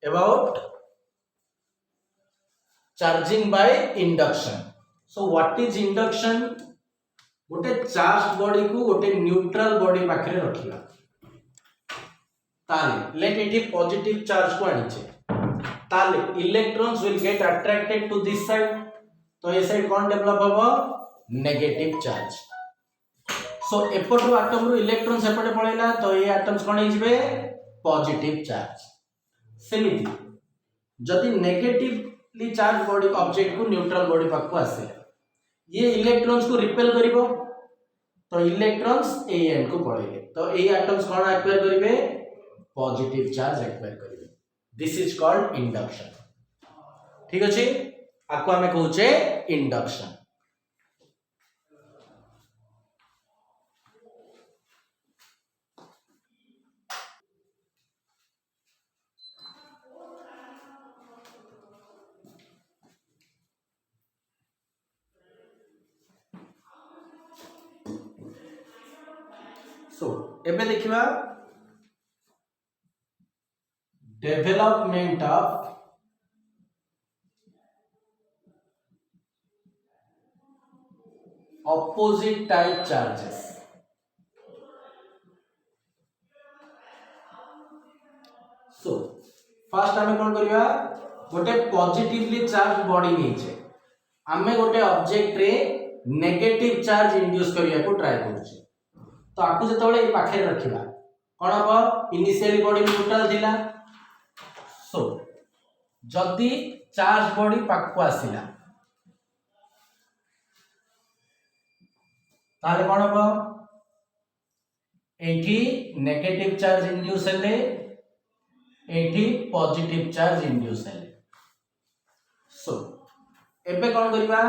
about charging by induction. So what is induction? गोटे charge body को गोटे neutral body पाखरे रखिबा ताले लेट एटी पॉजिटिव चार्ज को आनिचे ताले electrons will get attracted to this side तो ये साइड कौन डेवलप होबो नेगेटिव चार्ज सो एपटो एटम रो इलेक्ट्रॉन्स एपटे पळेला तो ये एटम्स कोन हिजबे पॉजिटिव चार्ज सेमिति जदि नेगेटिवली चार्ज बॉडी ऑब्जेक्ट को न्यूट्रल बॉडी पाक को आसे ये इलेक्ट्रॉन्स को रिपेल करिवो तो इलेक्ट्रॉन्स ए एंड को पळेले तो ए एटम्स कोन एक्वायर करिवे पॉजिटिव चार्ज एक्वायर करिवे दिस इज कॉल्ड इंडक्शन ठीक अछि आको हमें कहूचे इंडक्शन सो एबे देखिबा development of opposite type charges so first हमें कौन करिया गोटे पॉजिटिवली चार्ज बॉडी नेचे हमें गोटे ऑब्जेक्ट रे नेगेटिव चार्ज इंड्यूस करिया को ट्राई करछे तो आकु जतबेले ए पाखे रखिबा कोन हबो इनिशियली बॉडी न्यूट्रल थिला सो जदी चार्ज बॉडी पाक को आसिला ताले कोन हबो एठी नेगेटिव चार्ज इंड्यूस हेले एठी पॉजिटिव चार्ज इंड्यूस हेले सो एबे कोन करिबा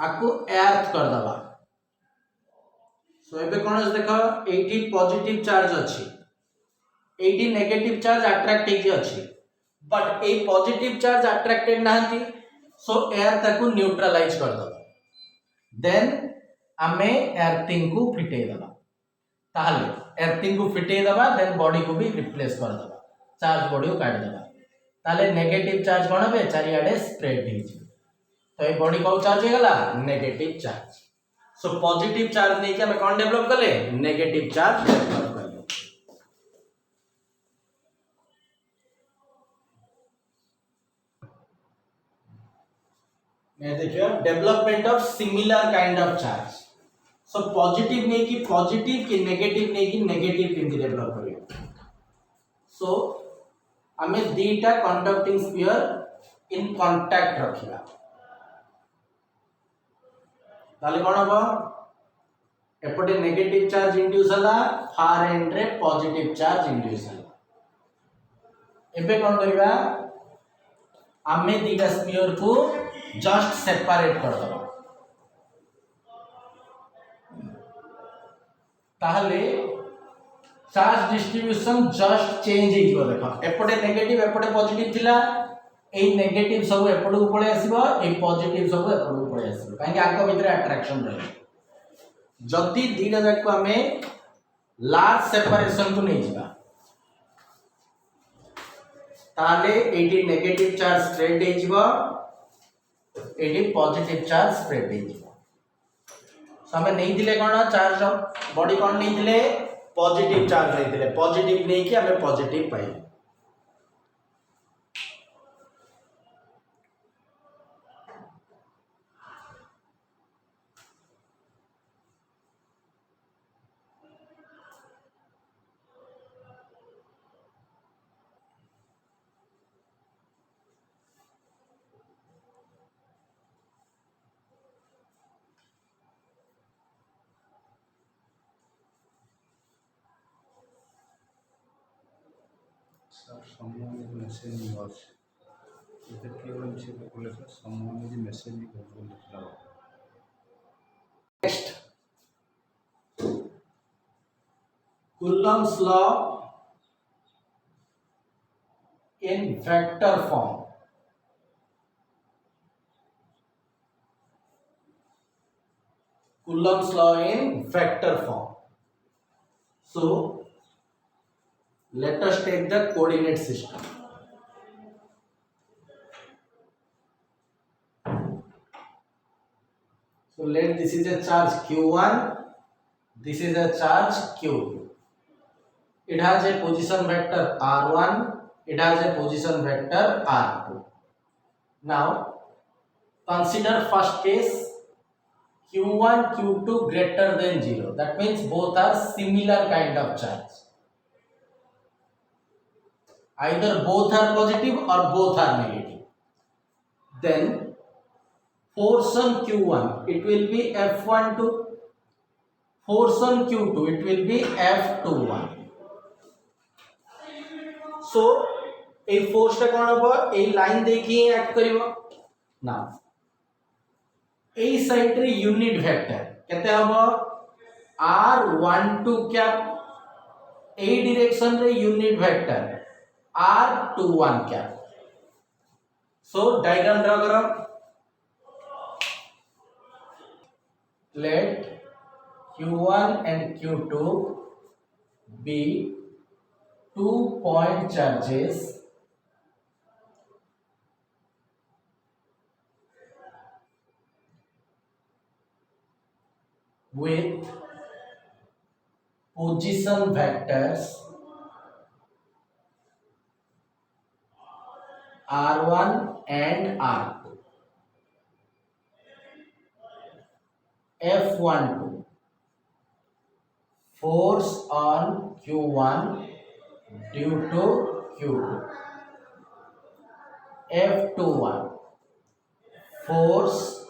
आकु एर्थ कर दबा सो एबे कोन देखो एठी पॉजिटिव चार्ज अछि एठी नेगेटिव चार्ज अट्रैक्ट हेकी अछि but a positive charge attracted नाहंती सो एयर ताकु न्यूट्रलाइज कर दबा देन आमे एर्थिंग को फिटे दबा ताले एर्थिंग को फिटे दबा देन बॉडी को भी रिप्लेस कर दबा चार्ज बॉडी को काट दबा ताले नेगेटिव चार्ज कोन बे चारियाडे स्प्रेड हे छी तो ए बॉडी को चार्ज हे गला negative charge so positive charge नहीं कि हमें कौन डेवलप करले नेगेटिव चार्ज डेवलप करले मैं देखियो development of similar kind of charge so positive नहीं कि पॉजिटिव कि नेगेटिव केमति डेवलप करियो सो हमें दीटा कंडक्टिंग स्फीयर इन कांटेक्ट रखिबा ताले कोन हबो एपटे नेगेटिव चार्ज इंड्यूस हला फार एंड रे पॉजिटिव चार्ज इंड्यूस हला एबे कोन करिबा आमे दीटा स्फीयर को जस्ट सेपरेट कर दबा ताहले चार्ज डिस्ट्रीब्यूशन जस्ट चेंज हे जिवो देखो एपटे नेगेटिव एपटे पॉजिटिव थिला ए नेगेटिव सब एपटे को पळे आसीबो ए पॉजिटिव सब एपटे को पळे आसीबो काहे कि आको भीतर अट्रैक्शन रहे जति दीटा जाक को हमें लार्ज सेपरेशन को नै जिबा ताले एटी नेगेटिव चार्ज स्प्रेड हे जिवो एटी पॉजिटिव चार्ज स्प्रेड हे जिवो सो हमें नै दिले कोन चार्ज बॉडी कोन नै दिले पॉजिटिव चार्ज नै दिले पॉजिटिव नै कि हमें positive pi someone is messaging us. Is that clear when she calls us? Someone is messaging us. Next, Coulomb's law in vector form. Coulomb's law in vector form. So, Let us take the coordinate system. So let this is a charge q1, this is a charge q2. It has a position vector r1, it has a position vector r2. Now consider first case q1 q2 greater than 0. That means both are similar kind of charge. Either both are positive or both are negative. Then force on q1 it will be F12, force on q2 it will be F21. So a force टा कौन होगा a line देखिए act करियो. Now a side रे unit vector कहते हैं R12 क्या a direction रे unit vector R21 क्या. So diagram draw करो. Let q1 and q2 be 2-point charges with position vectors r1 and r2. F12 force on q1 due to q2. F21 force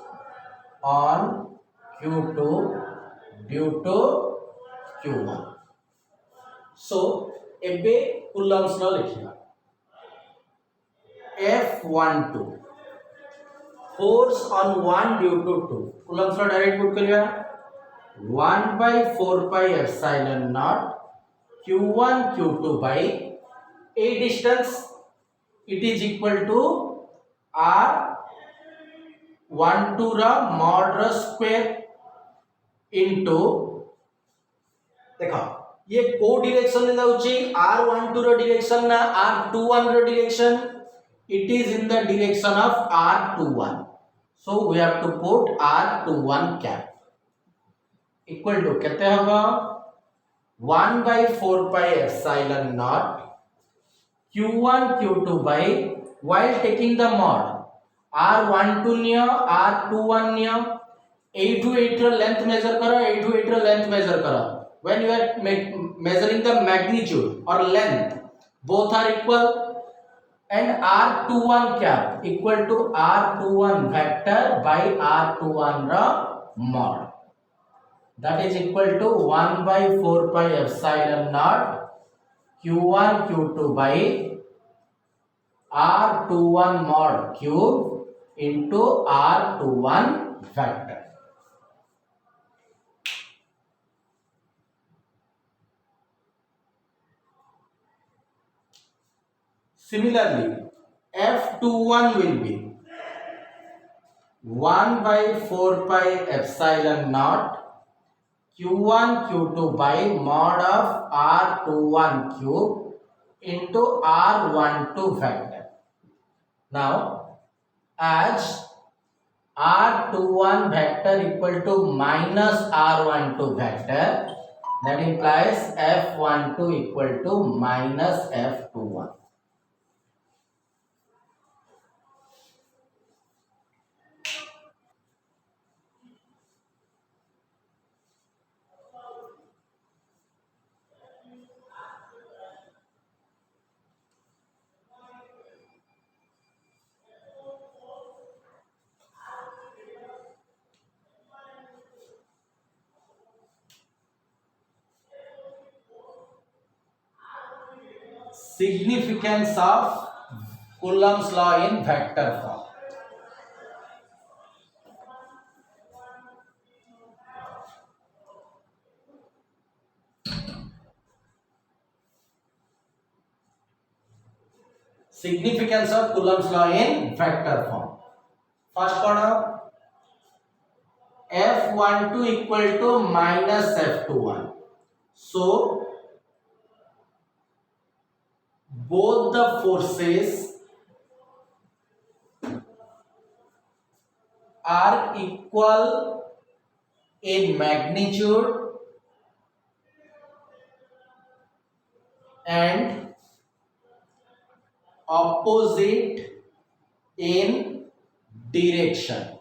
on q2 due to q1. So एबे Coulomb's law लिखिया. F12 force on 1 due to 2. Coulomb's law direct put करिया 1 by 4 pi epsilon naught q1 q2 by a distance it is equal to r12 ra mod ra square into देखो ये को direction रे जाउची r12 रा direction ना r21 रा direction. It is in the direction of r21, so we have to put r21 cap equal to कहते होगा 1 by 4 pi epsilon naught q1 q2 by while taking the mod r12 निया r21 निया a2 8 length measure करो, a2 8 length measure करो. When you are measuring the magnitude or length both are equal and r21 cap equal to r21 vector by r21 ra mod. That is equal to 1 by 4 pi epsilon naught q1 q2 by r21 mod cube into r21 vector. Similarly, F21 will be 1 by 4 pi epsilon naught q1 q2 by mod of r21 cube into r12 vector. Now as r21 vector equal to minus r12 vector, that implies f12 equal to minus f21. Significance of Coulomb's law in vector form. Significance of Coulomb's law in vector form. First one, F12 equal to minus F21. So both the forces are equal in magnitude and opposite in direction.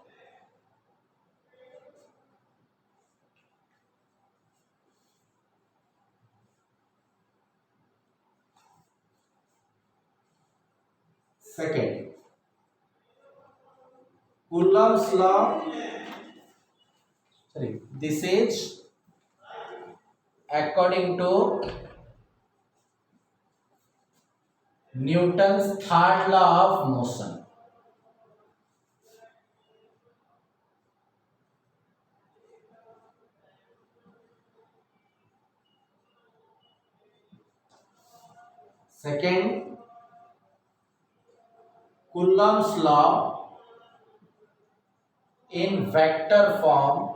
Second, Coulomb's law, this is according to Newton's third law of motion. Second, Coulomb's law in vector form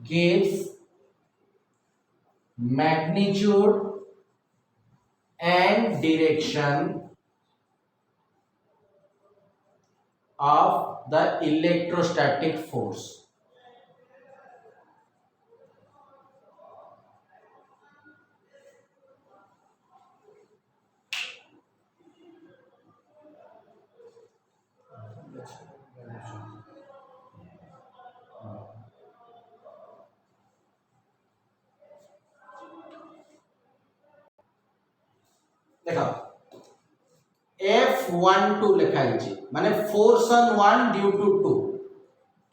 gives magnitude and direction of the electrostatic force. देखो F12 लिखा है माने force on 1 due to 2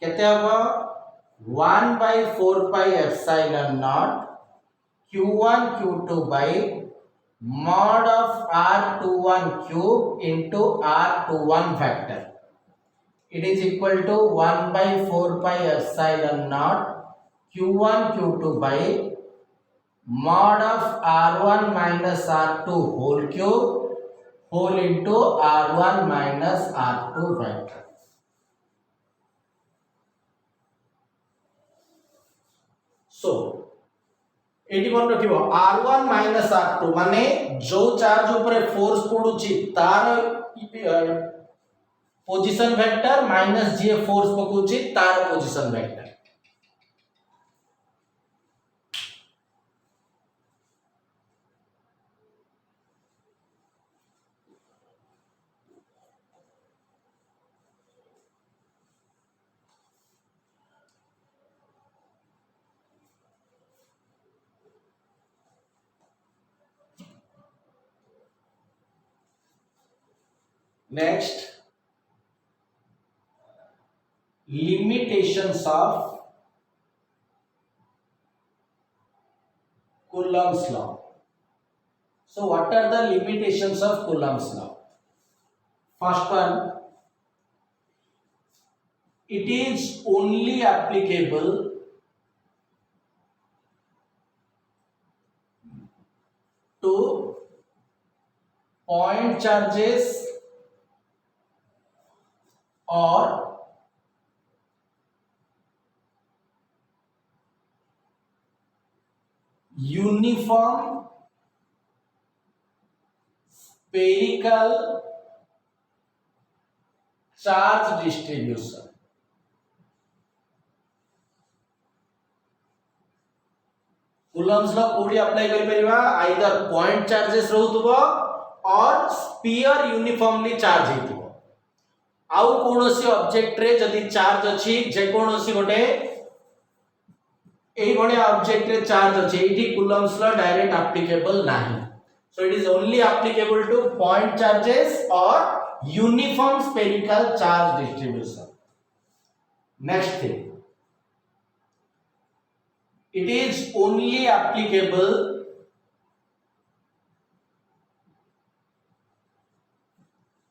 केते हबो 1 by 4 pi epsilon naught q1 q2 by mod of r21 cube into r21 vector. It is equal to 1 by 4 pi epsilon naught q1 q2 by mod of r1 minus r2 whole cube whole into r1 minus r2 vector. So eighty मन रखिबो r1 minus r2 माने जो charge ऊपर force पडुची तार position vector minus जे force पकोची तार position vector. Next, limitations of Coulomb's law. So what are the limitations of Coulomb's law? First one, it is only applicable to point charges or uniform spherical charge distribution. Coulomb's law कोडी apply करि परिबा either point charges रहउतबो और sphere uniformly charge हेतिबो. आउ कोनोसी object रे जदी charge अछि जे कोनोसी गोटे एही बडे ऑब्जेक्ट रे चार्ज अछि एठी Coulomb's law डायरेक्ट एप्लीकेबल नाही. So it is only applicable to point charges or uniform spherical charge distribution. Next thing, it is only applicable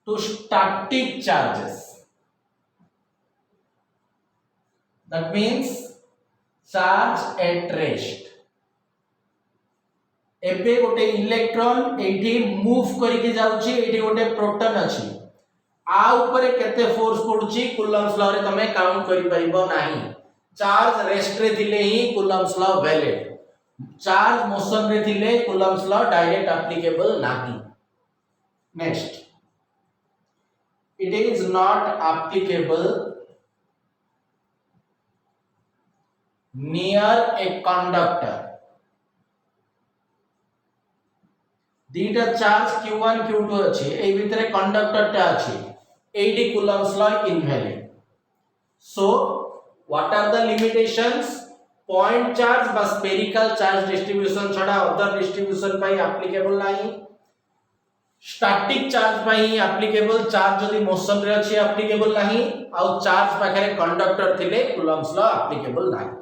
to static charges. That means charge at rest. एबे गोटे electron एठी move करके जाउची एठी गोटे proton अछि आ ऊपर केते फोर्स पडुची Coulomb's law रे तमे काउंट करि परिबो नाही. चार्ज रेस्ट रे थिले ही Coulomb's law valid, charge motion रे थिले कूलम्स लॉ डायरेक्ट एप्लीकेबल नाही. Next, it is not applicable near a conductor. दीटा चार्ज q1 q2 अछि, ए भितरे कंडक्टर टा अछि, 80 coulombs law invalid. So what are the limitations? Point charge बा spherical charge distribution छडा अदर डिस्ट्रीब्यूशन पाई applicable नाही. Static charge पाई applicable, charge जदी motion रे अछि एप्लीकेबल नाही, आ चार्ज पाखरे कंडक्टर थिले coulombs law एप्लीकेबल नाही.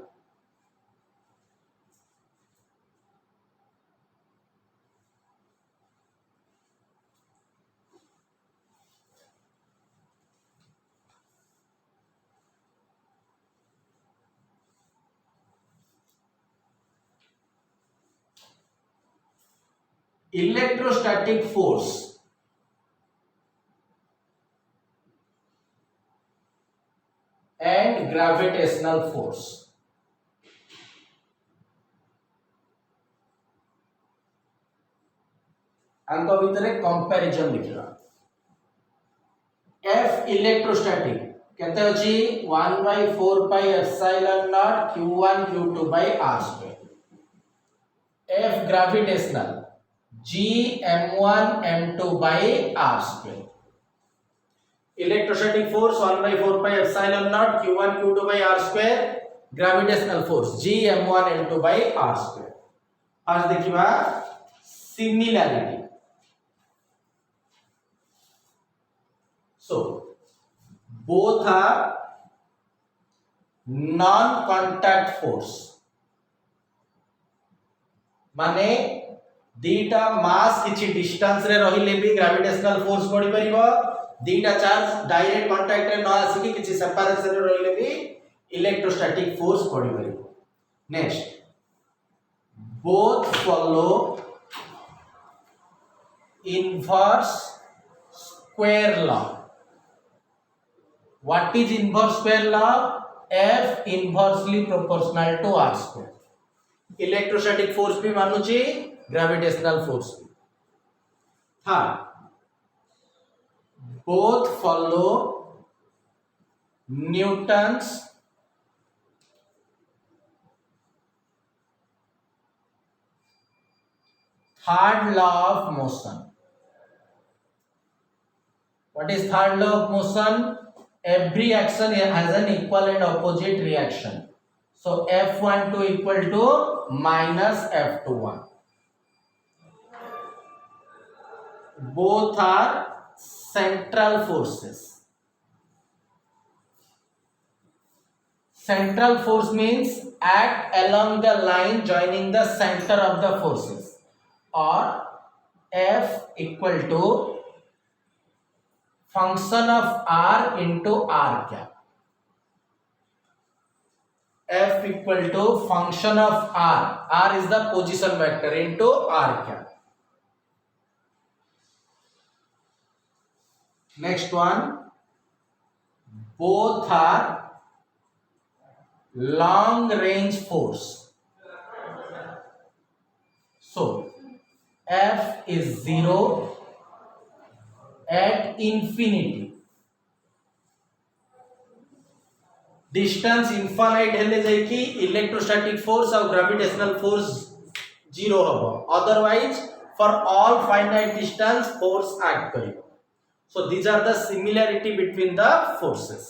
Electrostatic force and gravitational force. अंक भितरे कंपैरिजन लिखला. F electrostatic केते अछि 1/4 pi epsilon naught q1 q2 by r square. F gravitational g m1 m2 by r square. Electrostatic force 1/4 pi epsilon naught q1 q2 by r square. Gravitational force g m1 m2 by r square. आज देखिबा similarity. So both are non-contact force. माने दीटा मास किछि distance रे रहिले भी gravitational force पड़ी परिबो, दीटा charge direct contact रे न आसी कि किछि सेपरेशन रे रहिले भी इलेक्ट्रोस्टैटिक फोर्स पड़ी परिबो. Next, both follow inverse square law. What is inverse square law? F inversely proportional to r square. Electrostatic force भी मानुची, ग्रेविटेशनल फोर्स भी. हाँ, both follow Newton's third law of motion. What is third law of motion? Every action has an equal and opposite reaction. So F12 equal to minus F21. Both are central forces. Central force means act along the line joining the center of the forces, or F equal to function of r into r cap. F equal to function of r. R is the position vector into r cap. Next one, both are long range force. So F is 0 at infinity. Distance infinite हेले जाय कि electrostatic force और gravitational force 0 हबो, otherwise for all finite distance force act करिवो. So these are the similarity between the forces.